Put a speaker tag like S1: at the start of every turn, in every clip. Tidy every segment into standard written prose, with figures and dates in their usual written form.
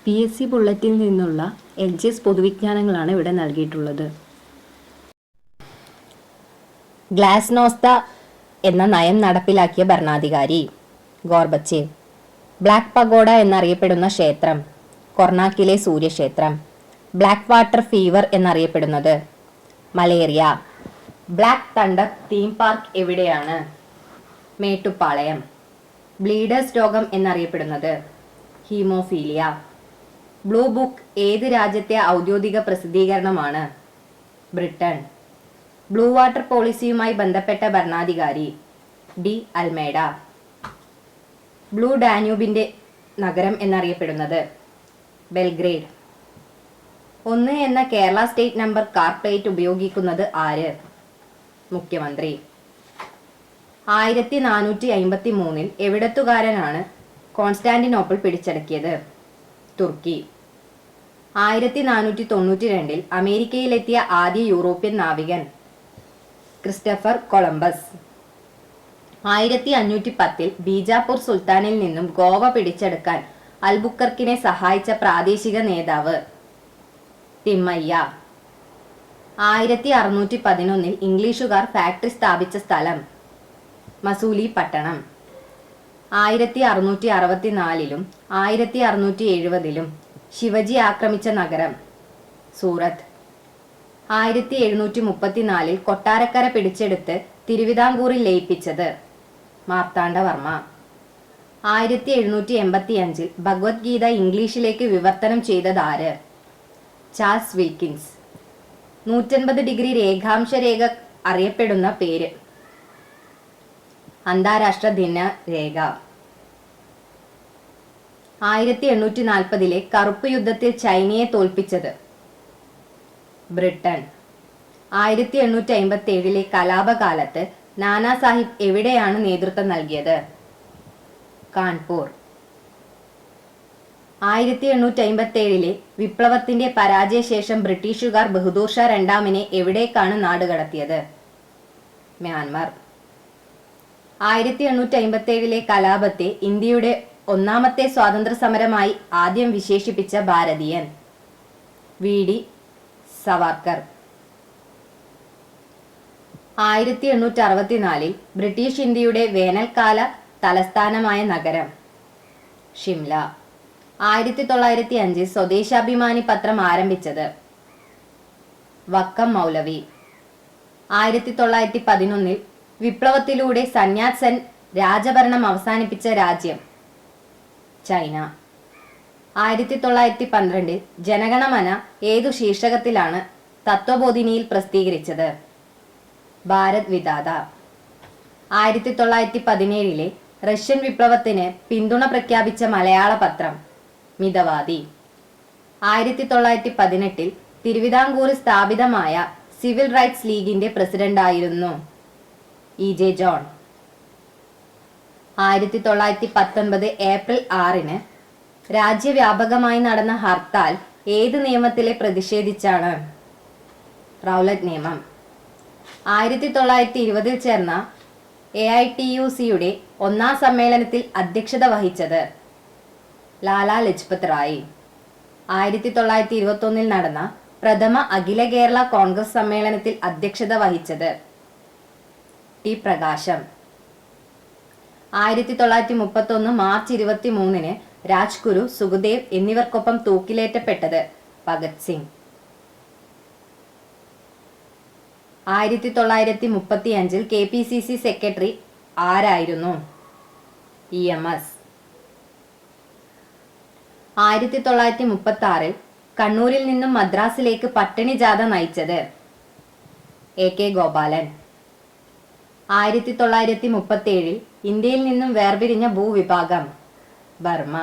S1: PSC ബുള്ളറ്റിൽ നിന്നുള്ള LGS പൊതുവിജ്ഞാനങ്ങളാണ് ഇവിടെ നൽകിയിട്ടുള്ളത്. ഗ്ലാസ്നോസ്ത എന്ന നയം നടപ്പിലാക്കിയ ഭരണാധികാരി ഗോർബച്ചേവ്. ബ്ലാക്ക് പഗോഡ എന്നറിയപ്പെടുന്ന ക്ഷേത്രം കൊർണാക്കിലെ സൂര്യക്ഷേത്രം. ബ്ലാക്ക് വാട്ടർ ഫീവർ എന്നറിയപ്പെടുന്നത് malaria. Black thunder theme park എവിടെയാണ്? മേട്ടുപ്പാളയം. ബ്ലീഡേഴ്സ് രോഗം എന്നറിയപ്പെടുന്നത് ഹീമോഫീലിയ. ബ്ലൂ ബുക്ക് ഏത് രാജ്യത്തെ ഔദ്യോഗിക പ്രസിദ്ധീകരണമാണ്? ബ്രിട്ടൻ. ബ്ലൂ വാട്ടർ പോളിസിയുമായി ബന്ധപ്പെട്ട ഭരണാധികാരി ഡി അൽമേഡ. ബ്ലൂ ഡാന്യൂബിന്റെ നഗരം എന്നറിയപ്പെടുന്നത് ബെൽഗ്രേഡ്. 1 എന്ന Kerala state number car plate ഉപയോഗിക്കുന്നത് ആര്? മുഖ്യമന്ത്രി. 1453 എവിടത്തുകാരനാണ് കോൺസ്റ്റാന്റിനോപ്പിൾ പിടിച്ചടക്കിയത്? തുർക്കി. 1492 അമേരിക്കയിലെത്തിയ ആദ്യ യൂറോപ്യൻ നാവികൻ ക്രിസ്റ്റഫർ കൊളംബസ്. 1510 ബീജാപ്പൂർ സുൽത്താനിൽ നിന്നും ഗോവ പിടിച്ചെടുക്കാൻ അൽബുക്കർക്കിനെ സഹായിച്ച പ്രാദേശിക നേതാവ് തിമ്മയ്യ. 1611 ഇംഗ്ലീഷുകാർ ഫാക്ടറി സ്ഥാപിച്ച സ്ഥലം മസൂലി പട്ടണം. 1664 1670 ശിവജി ആക്രമിച്ച നഗരം സൂറത്ത്. 1734 കൊട്ടാരക്കര പിടിച്ചെടുത്ത് തിരുവിതാംകൂറിൽ ലയിപ്പിച്ചത് മാർത്താണ്ഡവർമ്മ. 1785 ഭഗവത്ഗീത ഇംഗ്ലീഷിലേക്ക് വിവർത്തനം ചെയ്തതാര്? Charles Wilkins. 150 ഡിഗ്രി രേഖാംശ രേഖ അറിയപ്പെടുന്ന പേര്? അന്താരാഷ്ട്ര ദിന രേഖ. 1840 കറുപ്പ് യുദ്ധത്തിൽ ചൈനയെ തോൽപ്പിച്ചത് ബ്രിട്ടൻ. 1857 കലാപകാലത്ത് നാനാ സാഹിബ് എവിടെയാണ് നേതൃത്വം നൽകിയത്? കാൺപൂർ. 1857 വിപ്ലവത്തിന്റെ പരാജയശേഷം ബ്രിട്ടീഷുകാർ ബഹദൂർ ഷാ രണ്ടാമനെ എവിടേക്കാണ് നാടുകടത്തിയത്? മ്യാൻമർ. 1857 കലാപത്തെ ഇന്ത്യയുടെ ഒന്നാമത്തെ സ്വാതന്ത്ര്യ സമരമായി ആദ്യം വിശേഷിപ്പിച്ച ഭാരതീയൻ VD സവർക്കർ. 1864 ബ്രിട്ടീഷ് ഇന്ത്യയുടെ വേനൽക്കാല തലസ്ഥാനമായ നഗരം ഷിംല. 1905 സ്വദേശാഭിമാനി പത്രം ആരംഭിച്ചത് വക്കം മൗലവി. 1911 വിപ്ലവത്തിലൂടെ സന്യാത് സെൻ രാജഭരണം അവസാനിപ്പിച്ച രാജ്യം ചൈന. 1912 ജനഗണമന ഏതു ശീർഷകത്തിലാണ് തത്വബോധിനിയിൽ പ്രസിദ്ധീകരിച്ചത്? ഭാരത് വിധാത. 1917 റഷ്യൻ വിപ്ലവത്തിന് പിന്തുണ പ്രഖ്യാപിച്ച മലയാള പത്രം മിതവാദി. 1918 തിരുവിതാംകൂറിൽ സ്ഥാപിതമായ സിവിൽ റൈറ്റ്സ് ലീഗിന്റെ പ്രസിഡന്റായിരുന്നു EJ ജോൺ. 1919 ഏപ്രിൽ 6 രാജ്യവ്യാപകമായി നടന്ന ഹർത്താൽ ഏത് നിയമത്തിലെ പ്രതിഷേധിച്ചാണ്? റൗലറ്റ് നിയമം. 1920 ചേർന്ന AITUCയുടെ 1ാം സമ്മേളനത്തിൽ അധ്യക്ഷത വഹിച്ചത് ലാലാ ലജ്പത് റായ്. 1921 നടന്ന പ്രഥമ അഖില കേരള കോൺഗ്രസ് സമ്മേളനത്തിൽ അധ്യക്ഷത വഹിച്ചത് ടി പ്രകാശം. 1931 മാർച്ച് 23 രാജ്ഗുരു, സുഖദേവ് എന്നിവർക്കൊപ്പം തൂക്കിലേറ്റപ്പെട്ടത് ഭഗത് സിംഗ്. 1935 KPCC സെക്രട്ടറി ആരായിരുന്നു? EMS. 1936 കണ്ണൂരിൽ നിന്നും മദ്രാസിലേക്ക് പട്ടിണി ജാഥ നയിച്ചത് AK ഗോപാലൻ. 1937 ഇന്ത്യയിൽ നിന്നും വേർപിരിഞ്ഞ ഭൂവിഭാഗം ബർമ.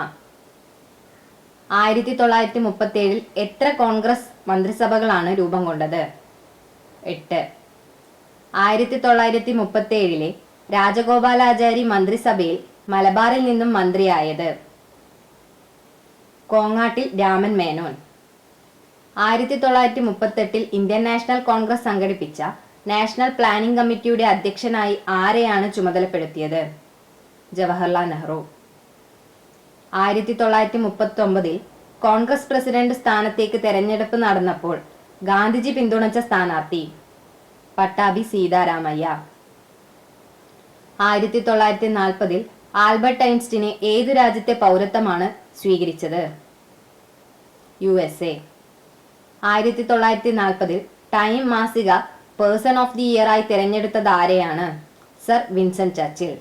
S1: 1937 എത്ര കോൺഗ്രസ് മന്ത്രിസഭകളാണ് രൂപം കൊണ്ടത്? 8. 1937 രാജഗോപാലാചാരി മന്ത്രിസഭയിൽ മലബാറിൽ നിന്നും മന്ത്രിയായത് കോങ്ങാട്ടിൽ രാമൻ മേനോൻ. 1938 ഇന്ത്യൻ നാഷണൽ കോൺഗ്രസ് സംഘടിപ്പിച്ച നാഷണൽ പ്ലാനിംഗ് കമ്മിറ്റിയുടെ അധ്യക്ഷനായി ആരെയാണ് ചുമതലപ്പെടുത്തിയത്? ജവഹർലാൽ നെഹ്റു. 1939 കോൺഗ്രസ് പ്രസിഡന്റ് സ്ഥാനത്തേക്ക് തെരഞ്ഞെടുപ്പ് നടന്നപ്പോൾ ഗാന്ധിജി പിന്തുണച്ച സ്ഥാനാർത്ഥി? പട്ടാഭി സീതാരാമയ്യ. 1940 ആൽബർട്ട് ഐൻസ്റ്റീന് ഏതു രാജ്യത്തെ പൗരത്വമാണ് സ്വീകരിച്ചത്? USA. 1940 ടൈം മാസിക പേഴ്സൺ ഓഫ് ദി ഇയർ ആയി തിരഞ്ഞെടുത്തത് ആരെയാണ്? സർ വിൻസെന്റ് ചർച്ചിൽ.